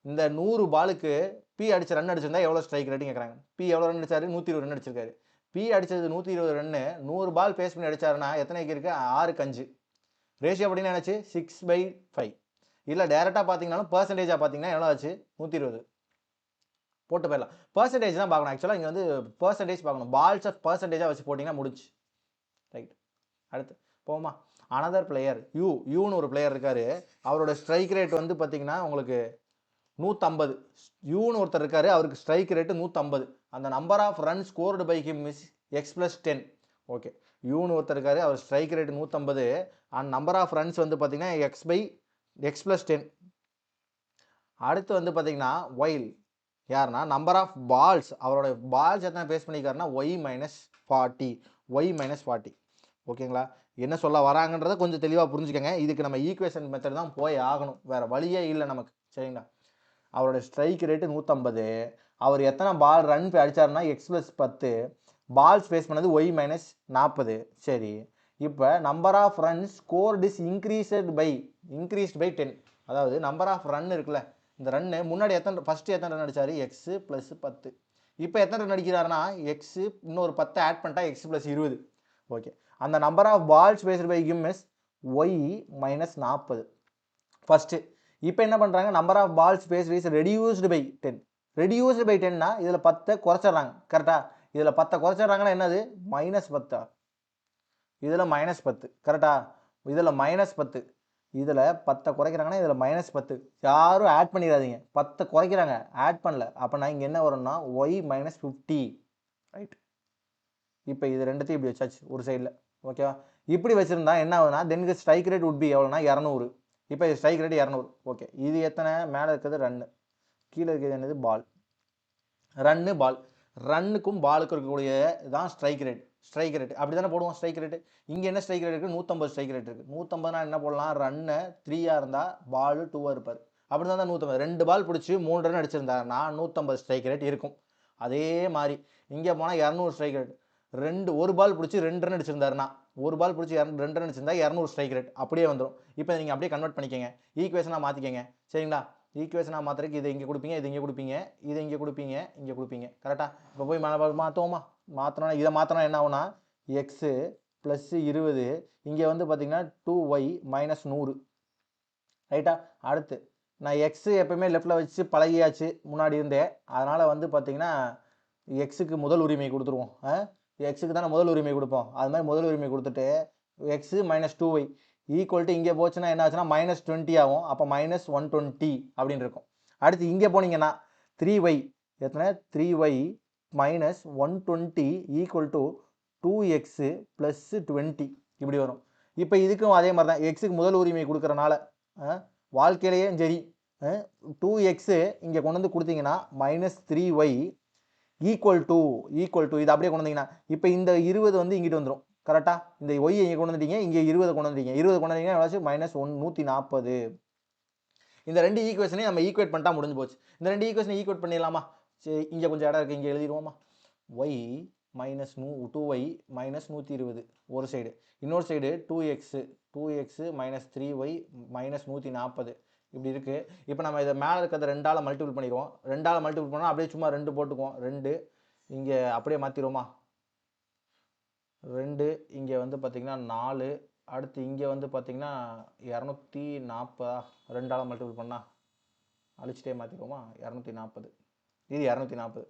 இந்த 100 பாலுக்கு பி அடிச்ச ரன் அடிச்சிருந்தா எவ்வளோ ஸ்ட்ரைக் ரேட்னு கேட்குறாங்க. பி எவ்வளோ ரன் அடிச்சாரு? 120 ரன் அடிச்சிருக்காரு. பி அடிச்சது 120 ரன்னு. 100 பால் பேஸ் பண்ணி அடிச்சாருன்னா எத்தனைக்கு இருக்குது? 6க்கு 5. ரேஷியோ அப்படின்னு நினச்சி 6/5. இல்லை டேரெக்டாக பார்த்தீங்கன்னாலும் பர்சன்டேஜாக பார்த்தீங்கன்னா எவ்வளோ ஆச்சு? 120 போட்டு போயிடலாம். பர்சன்டேஜ் தான் பார்க்கணும். ஆக்சுவலாக இங்கே வந்து பர்சன்டேஜ் பார்க்கணும். பால்ஸ் ஆஃப் பர்சன்டேஜாக வச்சு போட்டிங்கன்னா முடிச்சு. ரைட், அடுத்து போமா. அனதர் பிளேயர் யூன்னு ஒரு பிளேயர் இருக்காரு. அவரோட ஸ்ட்ரைக் ரேட் வந்து பார்த்தீங்கன்னா உங்களுக்கு 150. யூன்னு ஒருத்தர் இருக்காரு, அவருக்கு ஸ்ட்ரைக் ரேட்டு 150. அந்த number of run scored by him is x+10. Okay, யூன்னு ஒருத்தர் இருக்காரு, அவர் strike rate 150. And number of runs வந்து பார்த்தீங்கன்னா x+10. அடுத்து வந்து பார்த்தீங்கன்னா ஒயில் யாருன்னா நம்பர் ஆஃப் பால்ஸ், அவரோட பால்ஸ் எத்தனை பேஸ் பண்ணிக்காருன்னா y-40. ஓகேங்களா? என்ன சொல்ல வராங்கன்றதை கொஞ்சம் தெளிவாக புரிஞ்சுக்கங்க. இதுக்கு நம்ம ஈக்குவேஷன் மெத்தட் தான் போய் ஆகணும், வேற வழியே இல்லை நமக்கு. சரிங்களா? அவரோட ஸ்ட்ரைக் ரேட்டு 150. அவர் எத்தனை பால் ரன் அடிச்சாருன்னா x+10. பால் ஸ்பேஸ் பண்ணது y-40. சரி, இப்போ number of run scored is increased by 10. அதாவது நம்பர் ஆஃப் ரன் இருக்குல்ல, இந்த ரன்னு முன்னாடி ஃபர்ஸ்ட் எத்தனை ரன் அடிச்சாரு? x+10. இப்போ எத்தனை ரன் அடிக்கிறாருன்னா x இன்னொரு 10 ஆட் பண்ணிட்டா x+20. ஓகே, அந்த number of ball faced by him is y-40 first. இப்போ என்ன பண்ணுறாங்க, number of ball face is reduced by 10. Reduced by 10னா இதில் 10 குறைச்சிட்றாங்க. கரெக்டாக? இதில் 10 குறைச்சிட்றாங்கன்னா என்னது? -10. இதில் -10. கரெக்டாக? இதில் -10. இதில் 10 குறைக்கிறாங்கன்னா இதில் -10. யாரும் ஆட் பண்ணிடாதீங்க. 10 குறைக்கிறாங்க, ஆட் பண்ணல. அப்போ நான் இங்கே என்ன வரும்னா y-50. ரைட், இப்போ இது ரெண்டுத்தையும் இப்படி வச்சாச்சு ஒரு சைடில். ஓகேவா? இப்படி வச்சுருந்தா என்ன ஆகுதுன்னா then strike rate would be எவ்வளோனா 200. இப்போ ஸ்ட்ரைக் ரேட் 200. ஓகே, இது எத்தனை? மேலே இருக்கிறது ரன்னு, கீழே இருக்கிறது என்னது? பால். ரன்னு பால், ரன்னுக்கும் பாலுக்கும் இருக்கக்கூடிய தான் ஸ்ட்ரைக் ரேட். அப்படி தானே போடுவோம் ஸ்ட்ரைக் ரேட்டு. இங்கே என்ன ஸ்ட்ரைக் ரேட் இருக்குது? 150 ஸ்ட்ரைக் ரேட் இருக்குது. 150னா என்ன போடலாம்? ரன்னு 3ஆக இருந்தால் பால் 2ஆக இருப்பார். அப்படி தான் 150. 2 பால் பிடிச்சி 3 ரன் அடிச்சிருந்தாருன்னா 150 ஸ்ட்ரைக் ரேட் இருக்கும். அதே மாதிரி இங்கே போனால் 200 ஸ்ட்ரைக் ரேட். ஒரு பால் பிடிச்சி 2 ரன் அடிச்சிருந்தாருன்னா, ஒரு பால் பிடிச்சி 2 ரன் அடிச்சிருந்தா 200 ஸ்ட்ரைக் ரேட் அப்படியே வந்துடும். இப்போ நீங்கள் அப்படியே கன்வெர்ட் பண்ணிக்கங்க, ஈக்குவேஷனாக மாற்றிக்கங்க. சரிங்களா? ஈக்குவேஷனாக மாற்றுறதுக்கு இதை இங்கே கொடுப்பீங்க, இது இங்கே கொடுப்பீங்க, இதை இங்கே கொடுப்பீங்க, இங்கே கொடுப்பீங்க. கரெக்டாக? இப்போ போய் மாற்றுவோமா? மாற்றினா இதை மாற்றினா என்ன ஆகுனா x+20. இங்கே வந்து பார்த்தீங்கன்னா 2y-100. ரைட்டா? அடுத்து நான் x எப்பயுமே லெஃப்டில் வச்சு பழகியாச்சு முன்னாடி இருந்தே. அதனால் வந்து பார்த்தீங்கன்னா எக்ஸுக்கு முதல் உரிமை கொடுத்துருவோம். எக்ஸுக்கு தானே முதல் உரிமை கொடுப்போம். அது மாதிரி முதல் உரிமை கொடுத்துட்டு x - 2y ஈக்குவல் டு இங்கே போச்சுன்னா என்ன ஆச்சுன்னா -20 ஆகும். அப்போ -120 அப்படின்னு இருக்கும். அடுத்து இங்கே போனீங்கன்னா 3y எத்தனை? 3y - 120 ஈக்குவல் டு 2x + 20 இப்படி வரும். இப்போ இதுக்கும் அதே மாதிரி தான், எக்ஸுக்கு முதல் உரிமை கொடுக்குறனால வாழ்க்கையிலேயே சரி 2x இங்கே கொண்டு வந்து கொடுத்தீங்கன்னா -3y ஈக்குவல் டு இது அப்படியே கொண்டு வந்தீங்கன்னா இப்போ இந்த 20 வந்து இங்கிட்டு வந்துடும். கரெக்டாக? இந்த ஒய் இங்கே கொண்டு வந்துட்டீங்க, இங்கே 20 கொண்டு வந்துட்டீங்க. 20 கொண்டு வந்தீங்கன்னா -140. இந்த ரெண்டு ஈக்குவேஷனையும் நம்ம ஈக்குவேட் பண்ணிட்டா முடிஞ்சு போச்சு. இந்த ரெண்டு ஈக்குவேஷனை ஈக்குவேட் பண்ணிடலாமா? சரி, இங்கே கொஞ்சம் இடம் இருக்குது, இங்கே எழுதிடுவோமா? y - 2y - 120 ஒரு சைடு, இன்னொரு சைடு 2x - 3y - 140 இப்படி இருக்குது. இப்போ நம்ம இதை மேலே இருக்கிறத 2ஆல் மல்டிபிள் பண்ணிடுவோம். 2ஆல் மல்டிபிள் பண்ணால் அப்படியே சும்மா 2 போட்டுக்குவோம். 2 இங்கே அப்படியே மாற்றிடுவோமா? 2 இங்கே வந்து பார்த்திங்கன்னா 4. அடுத்து இங்கே வந்து பார்த்திங்கன்னா 240. 2ஆல் மல்டிபிள் பண்ணால் அழிச்சிட்டே மாற்றிடுவோமா? 240. இது 240.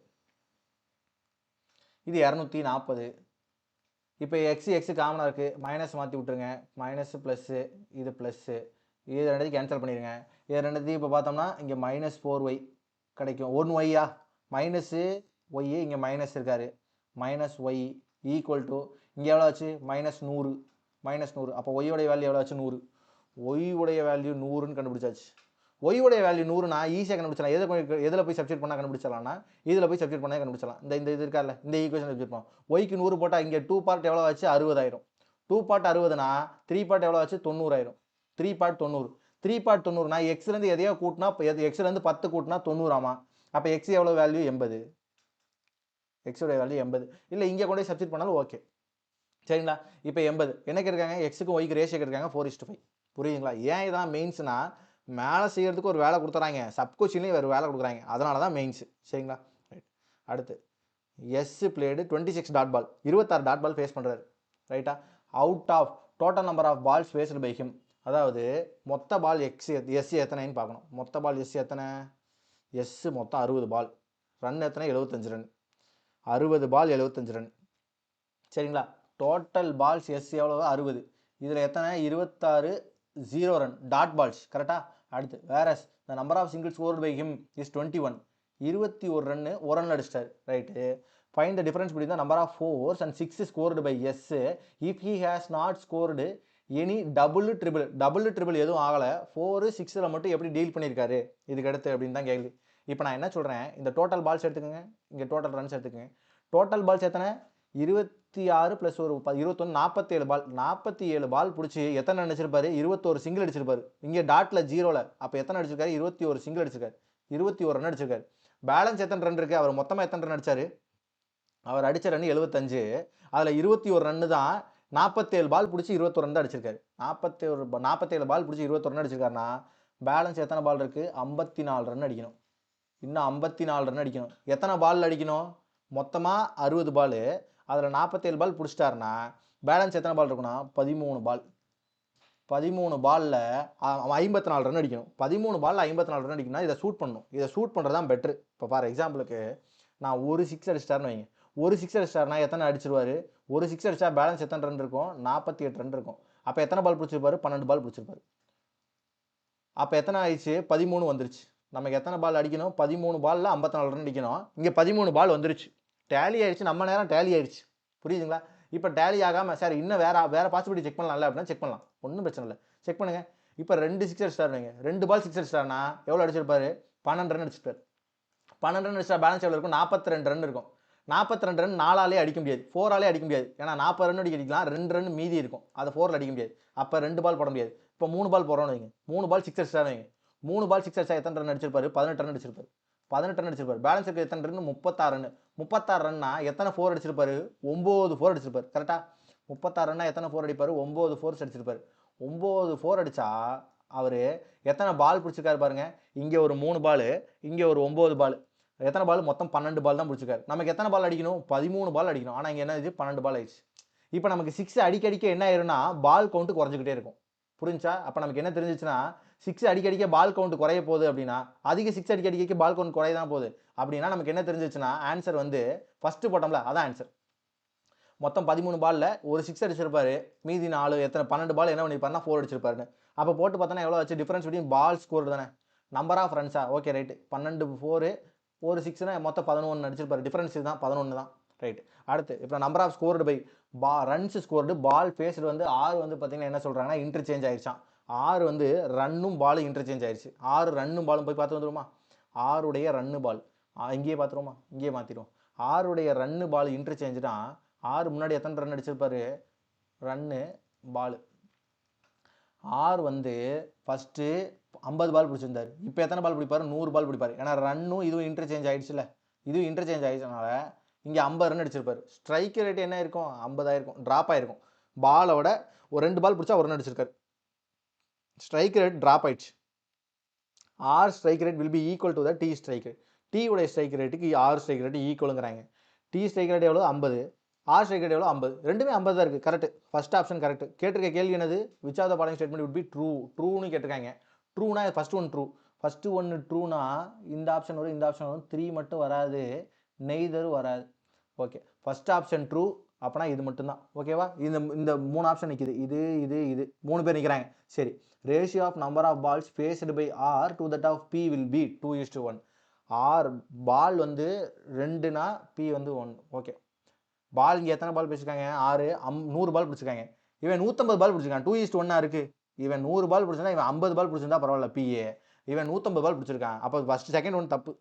இது 240. இப்போ எக்ஸ் காமனாக இருக்குது, மைனஸ் மாற்றி விட்ருங்க. மைனஸ் ப்ளஸ்ஸு, இது ப்ளஸ்ஸு, இது ரெண்டுத்தையும் கேன்சல் பண்ணிடுங்க. இது ரெண்டுத்தையும் இப்போ பார்த்தோம்னா இங்கே -4y கிடைக்கும். 1yயா மைனஸு ஒய், இங்கே மைனஸ் இருக்காரு, -y ஈக்குவல் டு இங்கே எவ்வளோ ஆச்சு -100, -100. அப்போ ஒய்யோடைய வேல்யூ எவ்வளோ ஆச்சு 100. ஒய்யுடைய வேல்யூ 100ன்னு கண்டுபிடிச்சாச்சு. ஒய்யுடைய வேல்யூ 100னா ஈஸியாக கண்டுபிடிச்சலாம். எதில் போய் சப்ஸ்டிட் பண்ணால் கண்டுபிடிச்சலாம்னா இதில் போய் சப்ஸ்டிட் பண்ணால் கண்டுபிடிச்சலாம். இந்த இது இருக்கார்ல, இந்த ஈக்குவேஷன் வச்சுருப்போம். ஒய்க்கு 100 போட்டால் இங்கே 2 பார்ட் எவ்வளோ ஆச்சு 60 ஆயிரும். 2 பார்ட் 60னா 3 பார்ட் எவ்வளோ ஆச்சு 90 ஆயிரும். 3 பார்ட் 90. 3 பார்ட் 90னா எக்ஸ்லேருந்து எதையோ கூட்டினா எக்ஸ்லேருந்து 10 கூட்டினா 90 ஆமா. அப்போ எக்ஸ் எவ்வளோ வேல்யூ 80. எக்ஸோடைய வேல்யூ 80. இல்லை இங்கே கொண்டு போய் சப்ஸ்டிட் பண்ணாலும் ஓகே, சரிங்களா. இப்போ 80 என்ன கேட்குறாங்க, எக்ஸுக்கும் ஒய்க்கு ரேஷியோ கேட்குறாங்க 4:5. புரியுதுங்களா. ஏன் இதான் மெயின்ஸ்னா மேலே செய்கிறதுக்கு ஒரு வேலை கொடுத்துறாங்க, சப்கொஷின்லேயும் வேறு வேலை கொடுக்குறாங்க, அதனால தான் மெயின்ஸு, சரிங்களா. ரைட். அடுத்து S played 26 dot ball, 26 dot ball face பண்ணுறாரு, ரைட்டா. Out of total number of balls faced by him, அதாவது மொத்த பால் எஸ் எத்தனைன்னு பார்க்கணும். மொத்த பால் எஸ் எத்தனை, எஸ் மொத்தம் 60 பால், ரன் எத்தனை 75 ரன், 60 பால் 75 ரன், சரிங்களா. டோட்டல் பால்ஸ் எஸ் எவ்வளோ 60, இதில் எத்தனை 26 0 ரன் டாட் பால்ஸ், கரெக்டாக. அடுத்து whereas the number of single scored by him is 21, 21 run ஒரு ரன் அடிச்சிட்டார், right. Find the difference between the number of 4s and 6 scored by S if he has not scored any double triple எதுவும் ஆகலை, 4 6ல் மட்டும் எப்படி deal பண்ணியிருக்காரு இதுக்கு அடுத்து அப்படின்னு தான் கேள்வி. இப்போ நான் என்ன சொல்கிறேன், இந்த டோட்டல் பால்ஸ் எடுத்துக்கோங்க, இங்கே டோட்டல் ரன்ஸ் எடுத்துக்கோங்க. டோட்டல் பால்ஸ் எத்தனை 26 + ஒரு 21 47 பால், 47 பால் பிடிச்சி எத்தனை அடிச்சிருப்பாரு 21 சிங்கிள் அடிச்சிருப்பாரு. இங்கே டாட்டில் 0ல், அப்போ எத்தனை அடிச்சிருக்காரு 21 சிங்கிள் அடிச்சிருக்காரு, 21 ரன் அடிச்சிருக்காரு. பேலன்ஸ் எத்தனை ரன் இருக்குது, அவர் மொத்தமாக எத்தனை ரன் அடிச்சார், அவர் அடித்த ரன் 75, அதில் 21 ரன்னு தான் 47 பால் பிடிச்சி 21 ரன் தான் அடிச்சிருக்காரு. 47 பால் பிடிச்சி 21 ரன் அடிச்சிருக்காருன்னா பேலன்ஸ் எத்தனை பால் இருக்குது 54 ரன் அடிக்கணும். இன்னும் 54 ரன் அடிக்கணும். எத்தனை பால் அடிக்கணும், மொத்தமாக 60 பால், அதில் 47 பால் பிடிச்சிட்டாருன்னா பேலன்ஸ் எத்தனை பால் இருக்குன்னா 13 பால். 13 பாலில் 54 ரன் அடிக்கணும். 13 பாலில் 54 ரன் அடிக்கணும்னா இதை ஷூட் பண்ணணும். இதை ஷூட் பண்ணுறது தான் பெட்ரு. இப்போ ஃபார் எக்ஸாம்பிளுக்கு நான் ஒரு 6 அடிச்சிட்டாருன்னு வைங்க, ஒரு 6 அடிச்சிட்டாருன்னா எத்தனை அடிச்சிருவார், ஒரு 6 அடிச்சா பேலன்ஸ் எத்தனை ரன் இருக்கும் 48 ரன் இருக்கும். அப்போ எத்தனை பால் பிடிச்சிருப்பாரு 12 பால் பிடிச்சிருப்பாரு. அப்போ எத்தனை ஆயிடுச்சு 13 வந்துருச்சு. நமக்கு எத்தனை பால் அடிக்கணும் 13 பாலில் 54 ரன் அடிக்கணும். இங்கே 13 பால் வந்துருச்சு, டேலி ஆயிடுச்சு, நம்ம நேரம் டேலி ஆயிடுச்சு, புரியுதுங்களா. இப்போ டேலி ஆகாமல் சார் இன்னும் வேறு பாசிபிலிட்டி செக் பண்ணலாம்ல அப்படின்னா செக் பண்ணலாம், ஒன்றும் பிரச்சனை இல்லை, செக் பண்ணுங்கள். இப்போ 2 6 அடிச்சிட்டார் வைங்க, 2 பால் 6 அடிச்சிட்டாருன்னா எவ்வளோ அடிச்சிருப்பாரு 12 ரன் அடிச்சிருப்பார். 12 ரன் அடிச்சா பேலன்ஸ் எவ்வளோ இருக்கும் 42 ரன் இருக்கும். 42 ரன் 4ஆலே அடிக்க முடியாது, 4ஆலே அடிக்க முடியாது. ஏன்னா 40 ரன் அடிக்கலாம், 2 ரன் மீதி இருக்கும், அதை 4ல் அடிக்க முடியாது. அப்போ 2 பால் போட முடியாது. இப்போ 3 பால் போடுறோன்னு வைங்க, 3 பால் 6 அடிச்சிட்டாரு வைங்க, 3 பால் 6 அடிச்சா எத்தனை ரன் அடிச்சிருப்பாரு 18 ரன் அடிச்சிருப்பாரு. 18 ரன் அடிச்சிருப்பாரு. பேலன்ஸ் இருக்க எத்தனை ரன் 36 ரன். 36 ரன்னா எத்தனை 4 அடிச்சிருப்பாரு 9 4 அடிச்சிருப்பாரு, கரெக்டாக. 36 ரன்னா எத்தனை 4 அடிப்பார் 9 4 அடிச்சிருப்பாரு. 9 4 அடித்தா அவர் எத்தனை பால் பிடிச்சிருக்காரு பாருங்க. இங்கே ஒரு 3 பால், இங்கே ஒரு 9 பால், எத்தனை பால் மொத்தம் 12 பால் தான் பிடிச்சிருக்காரு. நமக்கு எத்தனை பால் அடிக்கணும் 13 பால் அடிக்கணும். ஆனால் இங்கே என்ன ஆயிடுச்சு 12 பால் ஆயிடுச்சு. இப்போ நமக்கு 6 அடிக்க என்ன ஆயிரும்னா பால் கவுண்ட் குறைஞ்சிக்கிட்டே இருக்கும், புரிஞ்சா. அப்போ நமக்கு என்ன தெரிஞ்சிச்சுன்னா 6 அடிக்க பால் கவுண்ட் குறைய போகுது அப்படின்னா, அதிக 6 அடிக்க பால் கவுண்ட் குறைய தான் போகுது அப்படின்னா நமக்கு என்ன தெரிஞ்சிச்சுன்னா ஆன்சர் வந்து ஃபஸ்ட்டு போட்டோம்ல அதான் ஆன்சர். மொத்தம் 13 பாலில் ஒரு 6 அடிச்சிருப்பாரு, மீதி 4 எத்தனை 12 பால் என்ன பண்ணிப்பாருன்னா 4 அடிச்சிருப்பாருன்னு. அப்போ போட்டு பார்த்தோன்னா எவ்வளோ ஆச்சு டிஃபரன்ஸ் பிட்வீன் பால் ஸ்கோர் தானே, நம்பர் ஆஃப் ரன்ஸா, ஓகே ரைட்டு. 12 4 ஒரு 6னா மொத்தம் 11 அடிச்சிருப்பாரு, டிஃபரன்ஸ் தான் 11 தான், ரைட். அடுத்து இப்போ number of scored by runs scored ball faced வந்து 6 வந்து பார்த்தீங்கன்னா என்ன சொல்கிறாங்கன்னா இன்டர்சேஞ்ச் ஆயிடுச்சான். 6 வந்து ரன்னும் பாலும் இன்டர்சேஞ்ச் ஆயிடுச்சு. 6 ரன்னும் பாலும் போய் பார்த்து வந்துருமா, 6 ரன்னு பால் இங்கேயே பார்த்துருவோமா, இங்கேயே மாற்றிடுவோம். 6 ரன்னு பால் இன்டர்சேஞ்சுனா 6 முன்னாடி எத்தனை ரன் அடிச்சிருப்பாரு ரன்னு பால். 6 வந்து ஃபஸ்ட்டு 50 பால் பிடிச்சிருந்தாரு, இப்போ எத்தனை பால் பிடிப்பாரு 100 பால் பிடிப்பாரு. ஏன்னா ரன்னும் இதுவும் இன்டர்சேஞ்ச் ஆகிடுச்சுல, இதுவும் இன்டர்சேஞ்ச் ஆகிடுச்சனால இங்கே 50 ரன் அடிச்சிருப்பாரு. ஸ்ட்ரைக் ரேட் என்ன இருக்கும் 50 ஆயிருக்கும், ட்ராப் ஆகிருக்கும். பாலோட ஒரு 2 பால் பிடிச்சா 1 ரன் அடிச்சிருக்காரு, ஸ்ட்ரைக் ரேட் ட்ராப் ஆயிடுச்சு. R strike rate will be equal to the T strike rate. T உடைய ஸ்ட்ரைக் ரேட்டுக்கு ஆர் ஸ்ட்ரைக் ரேட் ஈக்குவலுங்கிறாங்க. டி ஸ்ட்ரைக் ரேட் எவ்வளோ 50, ஆர் ஸ்ட்ரைக் ரேட் எவ்வளோ 50, ரெண்டுமே 50 தான் இருக்குது, கரெக்ட். First option correct. கேட்டிருக்க கேள்வி என்னது which of the following statement would be true, ட்ரூன்னு கேட்டிருக்காங்க. ட்ரூனா ஃபர்ஸ்ட் ஒன் ட்ரூ, ஃபஸ்ட்டு ஒன்று ட்ரூனா இந்த ஆப்ஷன் வரும், இந்த ஆப்ஷன் வரும், 3 மட்டும் வராது, நெய்தர் வராது. ஓகே, ஃபஸ்ட் ஆப்ஷன் ட்ரூ, அப்போனா இது மட்டும்தான். ஓகேவா? இந்த இந்த 3 ஆப்ஷன் நிற்கிது. இது 3 பேர் நிற்கிறாங்க. சரி, ratio of number of balls faced by R to that of P will be 2:1. R ball வந்து 2னா பி வந்து 1. ஓகே, பால் இங்கே எத்தனை பால் பிடிச்சிருக்காங்க? 6, 100 பால் பிடிச்சிருக்காங்க. இவன் 150 பால் பிடிச்சிருக்கான். 2:1 இருக்கு. இவன் 100 பால் பிடிச்சிருந்தா இவன் 50 பால் பிடிச்சிருந்தா பரவாயில்ல பிஏ. இவன் 150 பால் பிடிச்சிருக்கான். அப்போ ஃபர்ஸ்ட் செகண்ட் ஒன்று தப்பு,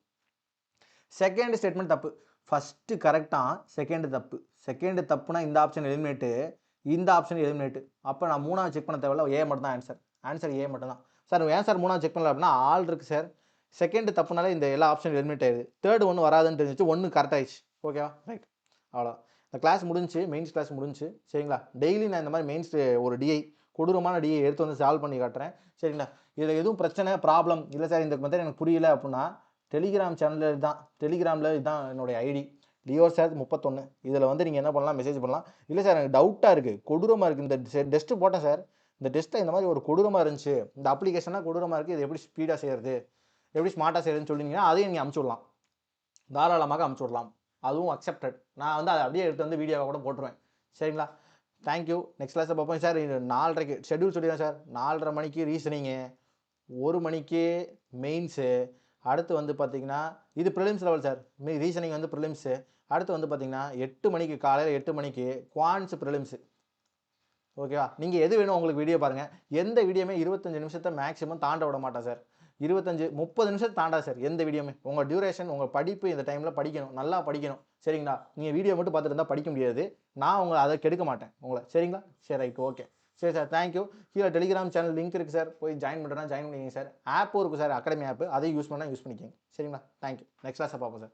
செகண்ட் ஸ்டேட்மெண்ட் தப்பு. ஃபர்ஸ்ட் கரெக்டா, செகண்ட் தப்பு. செகண்ட் தப்புனா இந்த ஆப்ஷன் எலிமினேட்டு, இந்த ஆப்ஷன் எலிமினேட்டு. அப்போ நான் 3ஆவது செக் பண்ண தேவையில்ல, ஏ மட்டும் தான் ஆன்சர். ஆன்சர் ஏ மட்டும் தான் சார். ஏன் சார் 3ஆவது செக் பண்ணல அப்படின்னா ஆல் இருக்குது சார். செகண்ட் தப்புனால இந்த எல்லா ஆப்ஷன் எலிமினேட் ஆயிடுது. தேர்ட் ஒன்று வராதுன்னு தெரிஞ்சிச்சு, ஒன்று கரெக்ட் ஆயிடுச்சு. ஓகேவா? ரைட், அவ்வளோ. இந்த கிளாஸ் முடிஞ்சு, மெயின்ஸ் கிளாஸ் முடிஞ்சு. சரிங்களா? டெய்லி நான் இந்த மாதிரி மெயின்ஸ் ஒரு டிஐ, கொடூரமான டிஐ எடுத்து வந்து சால்வ் பண்ணி காட்டுறேன். சரிங்களா? இதில் எதுவும் பிரச்சனை ப்ராப்ளம் இல்லை சார், இந்த மெத்தட் எனக்கு புரியல அப்படின்னா டெலிகிராம் சேனலில் தான், டெலிகிராமில் இதுதான் என்னுடைய ஐடி, லியோ சார் 31. இதில் வந்து நீங்கள் என்ன பண்ணலாம், மெசேஜ் பண்ணலாம். இல்லை சார் எனக்கு டவுட்டாக இருக்குது, கொடூரமாக இருக்குது, இந்த டெஸ்ட்டு போட்டேன் சார், இந்த டெஸ்ட்டை இந்த மாதிரி ஒரு கொடூரமாக இருந்துச்சு, இந்த அப்ளிகேஷனாக கொடூரமாக இருக்குது, இது எப்படி ஸ்பீடாக செய்கிறது, எப்படி ஸ்மார்ட்டாக செய்யறதுன்னு சொல்லிங்கன்னா அதையும் நீங்கள் அமுச்சு விடலாம், தாராளமாக அமுச்சு விடலாம். அதுவும் அக்செப்டட். நான் வந்து அதை அப்படியே எடுத்து வந்து வீடியோவை கூட போட்டுருவேன். சரிங்களா? தேங்க்யூ. நெக்ஸ்ட் கிளாஸில் பார்ப்போம் சார். 4:30க்கு ஷெட்யூல் சொல்லிடுறேன் சார். 4:30 மணிக்கு ரீசனிங்கு, 1 மணிக்கு மெயின்ஸு, அடுத்து வந்து பார்த்தீங்கன்னா இது ப்ரிலிம்ஸ் லெவல் சார். ரீசனிங் வந்து ப்ரிலிம்ஸு. அடுத்து வந்து பார்த்தீங்கன்னா 8 மணிக்கு, காலையில் 8 மணிக்கு குவான்ஸ் ப்ரிலிம்ஸு. ஓகேவா? நீங்கள் எது வேணும் உங்களுக்கு வீடியோ பாருங்கள். எந்த வீடியோமே 25 நிமிஷத்தை மேக்ஸிமம் தாண்ட விட மாட்டேன் சார். 25-30 நிமிஷத்தை தாண்டா சார் எந்த வீடியோமே. உங்கள் டியூரேஷன், உங்கள் படிப்பு இந்த டைமில் படிக்கணும், நல்லா படிக்கணும். சரிங்களா? நீங்கள் வீடியோ மட்டும் பார்த்துட்டு இருந்தால் படிக்க முடியாது. நான் உங்களை அதை கெடுக்க மாட்டேன் உங்களை. சரிங்களா? சரி, ரைட், ஓகே. சரி சார், தேங்க்யூ. கீழே டெலிகிராம் சேனல் லிங்க் இருக்குது சார், போய் ஜாயின் பண்ணுறேன்னா ஜாயின் பண்ணிக்கிங்க சார். ஆப்பும் இருக்குது சார், அகாடமி ஆப்பு, அதையும் யூஸ் பண்ணால் யூஸ் பண்ணிக்கோங்க. சரிங்களா? தேங்க்யூ. நெக்ஸ்ட் கிளாஸை பார்ப்போம் சார்.